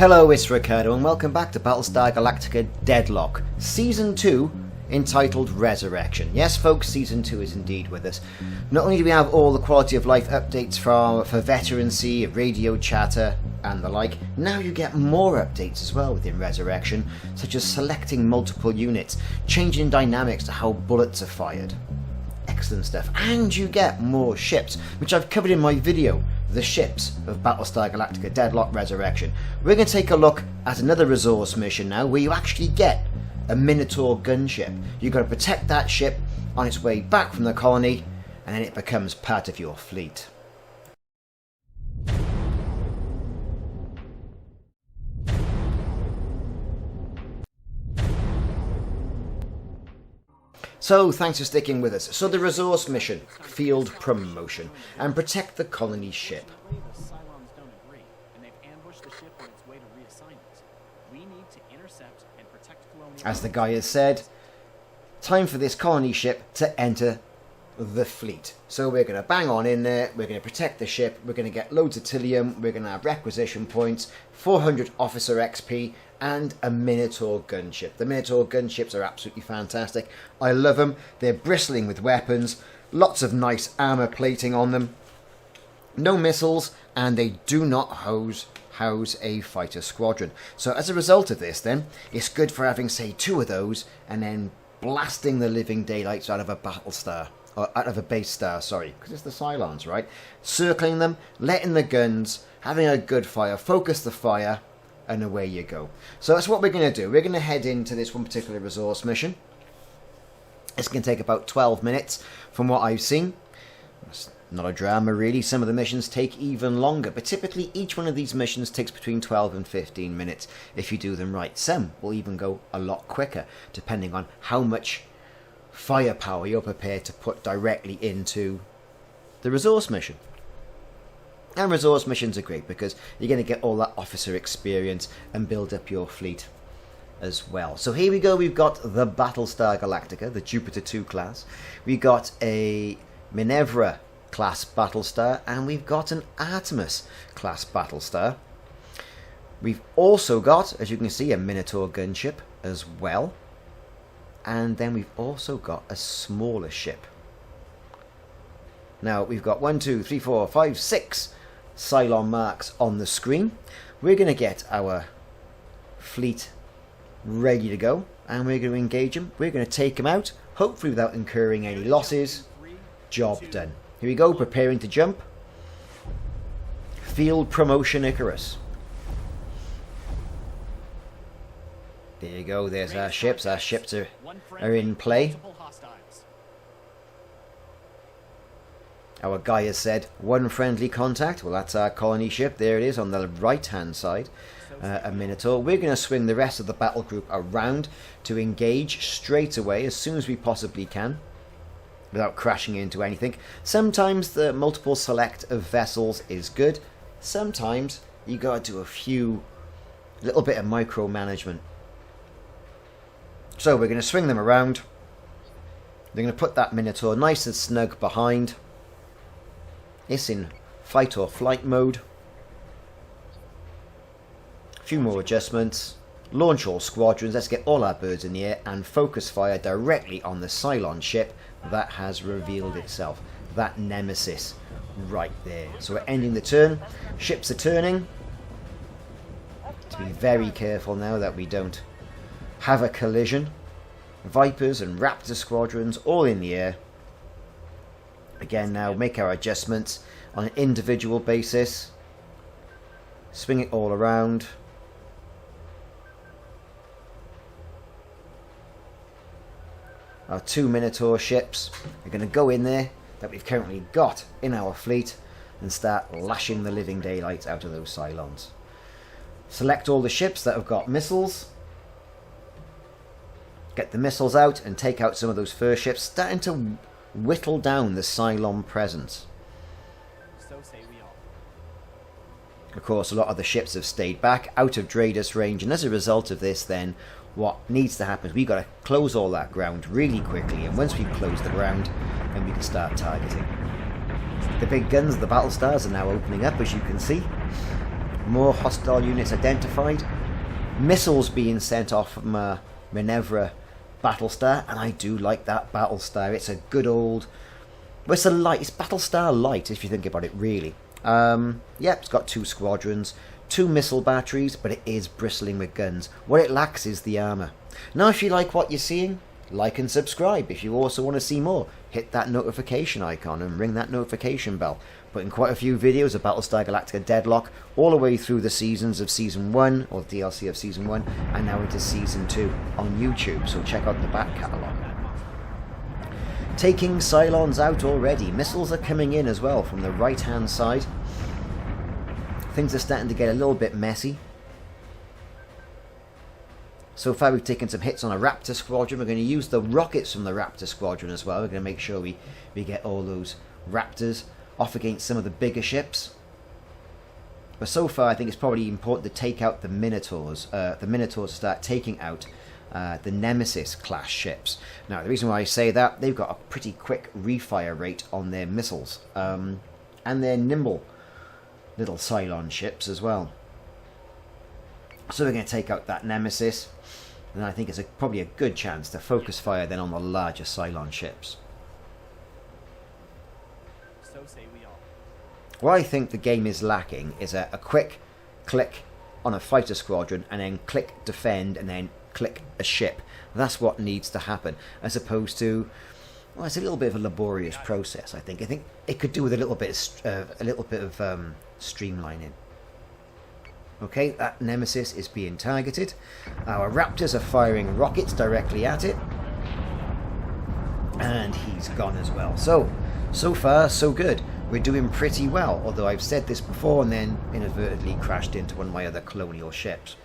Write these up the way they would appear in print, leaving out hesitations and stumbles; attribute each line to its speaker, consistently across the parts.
Speaker 1: Hello, it's Ricardo and welcome back to Battlestar Galactica Deadlock, Season 2, entitled Resurrection. Yes folks, Season 2 is indeed with us. Not only do we have all the quality of life updates for veterancy, radio chatter and the like, now you get more updates as well within Resurrection, such as selecting multiple units, changing dynamics to how bullets are fired. Excellent stuff. And you get more ships, which I've covered in my video, the ships of Battlestar Galactica Deadlock Resurrection. We're going to take a look at another resource mission now, where you actually get a Minotaur Gunship. You've got to protect that ship on its way back from the colony, and then it becomes part of your fleet. So, thanks for sticking with us. So the resource mission, field promotion, and protect the colony ship.
Speaker 2: Cylons don't agree, and they've ambushed the ship on its way to reassignment. We need to intercept and protect colonial...
Speaker 1: As the guy has said, time for this colony ship to enter the fleet. So we're going to bang on in there, we're going to protect the ship, we're going to get loads of tylium, we're going to have requisition points, 400 officer XP, and a Minotaur Gunship. The Minotaur Gunships are absolutely fantastic. I love them. They're bristling with weapons, lots of nice armor plating on them, no missiles, and they do not house a fighter squadron. So as a result of this then, it's good for having, say, 2 of those and then blasting the living daylights out of a Battlestar. Or out of a base star, sorry, because it's the Cylons, right? Circling them, letting the guns, having a good fire, focus the fire, and away you go. So that's what we're going to do. We're going to head into this one particular resource mission. It's going to take about 12 minutes from what I've seen. It's not a drama really. Some of the missions take even longer, but typically each one of these missions takes between 12 and 15 minutes if you do them right. Some will even go a lot quicker, depending on how much firepower you're prepared to put directly into the resource mission. And resource missions are great because you're going to get all that officer experience and build up your fleet as well. So here we go, we've got the Battlestar Galactica, the Jupiter 2 class. We've got a Minerva class Battlestar, and we've got an Artemis class Battlestar. We've also got, as you can see, a Minotaur Gunship as well. And then we've also got a smaller ship. Now we've got 1, 2, 3, 4, 5, 6 Cylon marks on the screen. We're going to get our fleet ready to go, and we're going to engage them. We're going to take them out, hopefully without incurring any losses. Job done. Here we go, preparing to jump. Field promotion Icarus. There you go, there's our ships. Our ships are in play. Our guy has said, 1 friendly contact. Well, that's our colony ship. There it is on the right-hand side. A Minotaur. We're going to swing the rest of the battle group around to engage straight away as soon as we possibly can, without crashing into anything. Sometimes the multiple select of vessels is good. Sometimes you got to do a little bit of micromanagement. So we're going to swing them around. They're going to put that Minotaur nice and snug behind. It's in fight or flight mode. A few more adjustments. Launch all squadrons. Let's get all our birds in the air and focus fire directly on the Cylon ship that has revealed itself. That nemesis right there. So we're ending the turn. Ships are turning. To be very careful now that we don't have a collision. Vipers and Raptor squadrons all in the air. Again, now make our adjustments on an individual basis. Swing it all around. Our 2 Minotaur ships are going to go in there that we've currently got in our fleet and start lashing the living daylights out of those Cylons. Select all the ships that have got missiles. Get the missiles out and take out some of those first ships, starting to whittle down the Cylon presence.
Speaker 2: So say we all.
Speaker 1: Of course, a lot of the ships have stayed back, out of Draydus range, and as a result of this then, what needs to happen is we've got to close all that ground really quickly, and once we close the ground, then we can start targeting. The big guns, the Battlestars, are now opening up, as you can see. More hostile units identified. Missiles being sent off from Minerva Battlestar, and I do like that Battlestar. It's a good old... Well, it's Battlestar Light, if you think about it, really. Yep, it's got 2 squadrons, 2 missile batteries, but it is bristling with guns. What it lacks is the armour. Now, if you like what you're seeing, like and subscribe. If you also want to see more, hit that notification icon and ring that notification bell. Put in quite a few videos of Battlestar Galactica Deadlock, all the way through the seasons of Season 1, or DLC of Season 1, and now into Season 2 on YouTube, so check out the back catalogue. Taking Cylons out already. Missiles are coming in as well from the right-hand side. Things are starting to get a little bit messy. So far we've taken some hits on a Raptor squadron. We're going to use the rockets from the Raptor squadron as well. We're going to make sure we get all those Raptors off against some of the bigger ships. But so far I think it's probably important to take out the Minotaurs. The Minotaurs start taking out the Nemesis class ships. Now the reason why I say that, they've got a pretty quick refire rate on their missiles. And they're nimble little Cylon ships as well. So we're going to take out that Nemesis. And I think it's probably a good chance to focus fire then on the larger Cylon ships.
Speaker 2: So say we all.
Speaker 1: What I think the game is lacking is a quick click on a fighter squadron and then click defend and then click a ship. That's what needs to happen, as opposed to, well, it's a little bit of a laborious process. I think it could do with a little bit of streamlining. Okay, that Nemesis is being targeted. Our Raptors are firing rockets directly at it. And he's gone as well. So far, so good. We're doing pretty well, although I've said this before and then inadvertently crashed into one of my other colonial ships.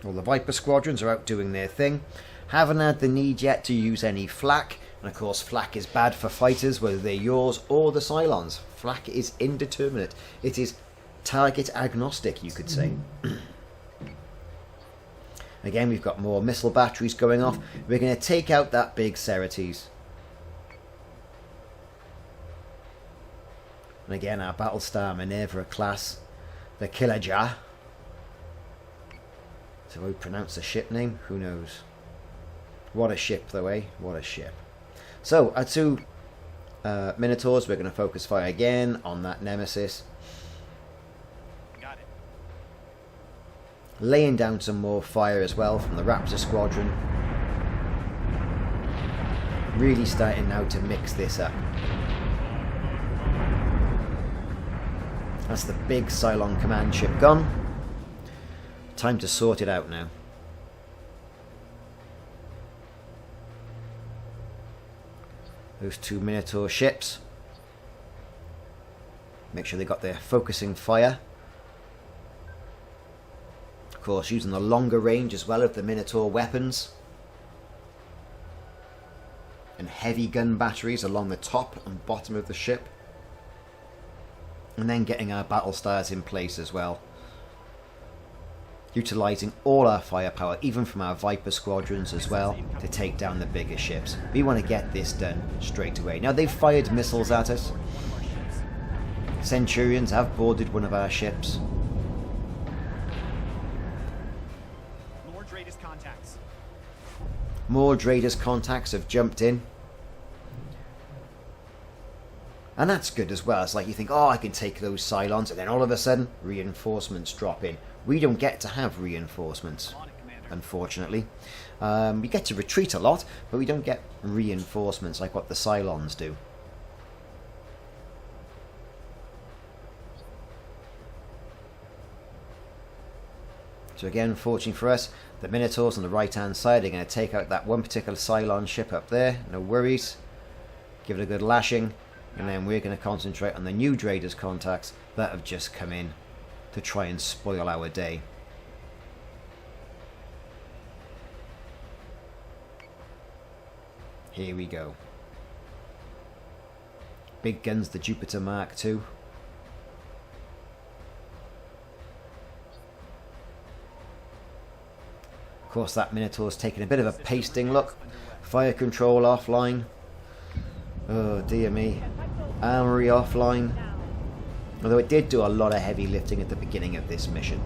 Speaker 1: All the Viper squadrons are out doing their thing. Haven't had the need yet to use any flak. And of course, flak is bad for fighters, whether they're yours or the Cylons. Flak is indeterminate. It is target agnostic, you could say. Again, we've got more missile batteries going off. We're going to take out that big Ceretes. And again, our Battlestar Minerva class, the Killaja. So how we pronounce the ship name? Who knows? What a ship, though, eh? What a ship. So, our 2 Minotaurs, we're going to focus fire again on that Nemesis. Laying down some more fire as well from the Raptor squadron. Really starting now to mix this up. That's the big Cylon command ship gone. Time to sort it out now. Those 2 Minotaur ships. Make sure they got their focusing fire. Of course, using the longer range as well of the Minotaur weapons. And heavy gun batteries along the top and bottom of the ship. And then getting our Battlestars in place as well. Utilising all our firepower, even from our Viper squadrons as well, to take down the bigger ships. We want to get this done straight away. Now, they've fired missiles at us. Centurions have boarded one of our ships. More Drader's contacts have jumped in. And that's good as well. It's like you think, oh, I can take those Cylons, and then all of a sudden, reinforcements drop in. We don't get to have reinforcements, unfortunately. We get to retreat a lot, but we don't get reinforcements like what the Cylons do. So again, unfortunately for us, the Minotaurs on the right-hand side are going to take out that one particular Cylon ship up there. No worries. Give it a good lashing. And then we're going to concentrate on the new Drader's contacts that have just come in to try and spoil our day. Here we go. Big guns, the Jupiter Mark II. Of course, that Minotaur's taking a bit of a pasting look. Fire control offline. Oh dear me. Armory offline. Although it did do a lot of heavy lifting at the beginning of this mission.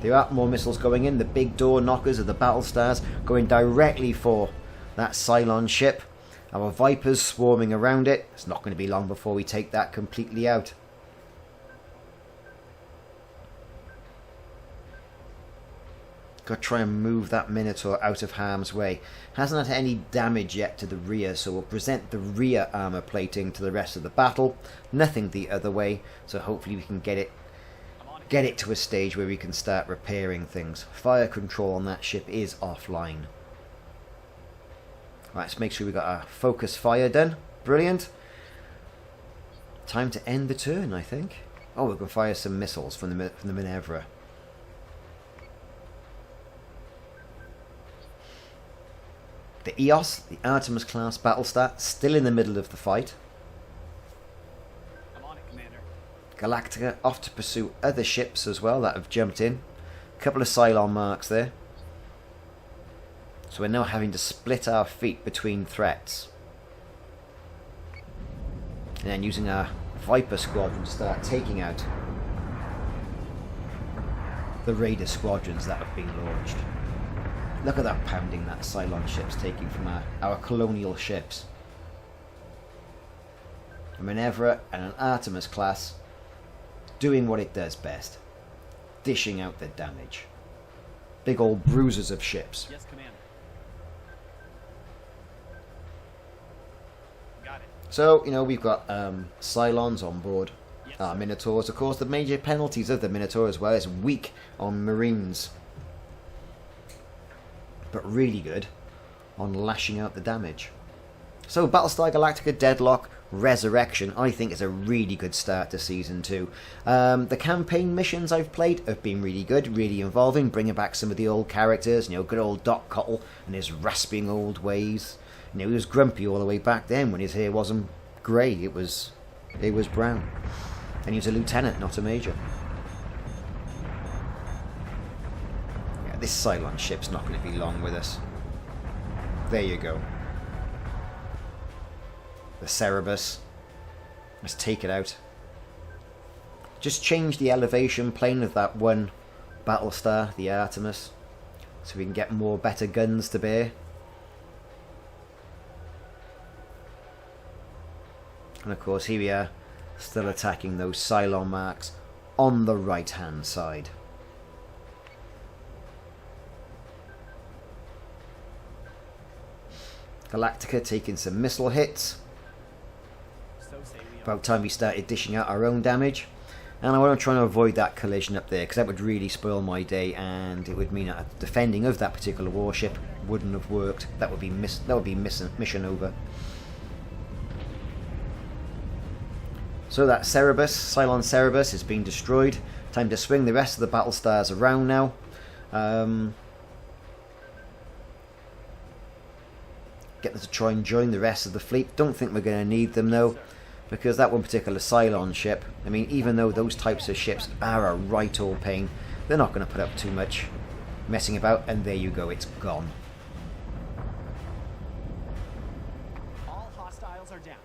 Speaker 1: There are more missiles going in. The big door knockers of the Battlestars going directly for that Cylon ship. Our Vipers swarming around it. It's not going to be long before we take that completely out. Got to try and move that Minotaur out of harm's way. Hasn't had any damage yet to the rear, so we'll present the rear armor plating to the rest of the battle. Nothing the other way, so hopefully we can get it to a stage where we can start repairing things. Fire control on that ship is offline. Right, let's make sure we got our focus fire done. Brilliant. Time to end the turn, I think. Oh, we can fire some missiles from the Minerva. The EOS, the Artemis class Battlestar, still in the middle of the fight.
Speaker 2: I'm on it, Commander.
Speaker 1: Galactica off to pursue other ships as well that have jumped in. A couple of Cylon marks there. So we're now having to split our feet between threats. And then using our Viper squadron to start taking out the Raider squadrons that have been launched. Look at that pounding that Cylon ship's taking from our colonial ships. A Minerva and an Artemis class doing what it does best. Dishing out the damage. Big old bruisers of ships.
Speaker 2: Yes, Commander. Got it.
Speaker 1: So, you know, we've got Cylons on board.
Speaker 2: Yes,
Speaker 1: Minotaurs. Of course, the major penalties of the Minotaur as well is weak on Marines. But really good on lashing out the damage. So Battlestar Galactica Deadlock Resurrection, I think, is a really good start to Season 2. The campaign missions I've played have been really good, really involving, bringing back some of the old characters, you know, good old Doc Cottle and his rasping old ways. You know, he was grumpy all the way back then when his hair wasn't grey, it was brown. And he was a lieutenant, not a major. This Cylon ship's not going to be long with us. There you go. The Cerberus. Let's take it out. Just change the elevation plane of that one Battlestar, the Artemis, so we can get more better guns to bear. And of course here we are, still attacking those Cylon marks on the right hand side. Galactica taking some missile hits.
Speaker 2: So say we are.
Speaker 1: About time we started dishing out our own damage. And I want to try and avoid that collision up there, because that would really spoil my day, and it would mean that defending of that particular warship wouldn't have worked. That would be mission over. So that Cerberus, Cylon Cerberus, is being destroyed. Time to swing the rest of the Battlestars around now. Get them to try and join the rest of the fleet. Don't think we're going to need them though, because that one particular Cylon ship, I mean, even though those types of ships are a right old pain, they're not going to put up too much messing about, and there you go, it's gone.
Speaker 2: All hostiles are down.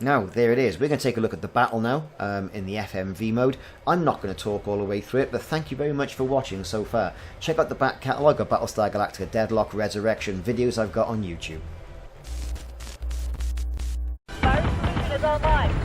Speaker 1: Now, there it is. We're going to take a look at the battle now, in the FMV mode. I'm not going to talk all the way through it, but thank you very much for watching so far. Check out the back catalogue of Battlestar Galactica Deadlock Resurrection videos I've got on YouTube.
Speaker 3: Fire solution is online.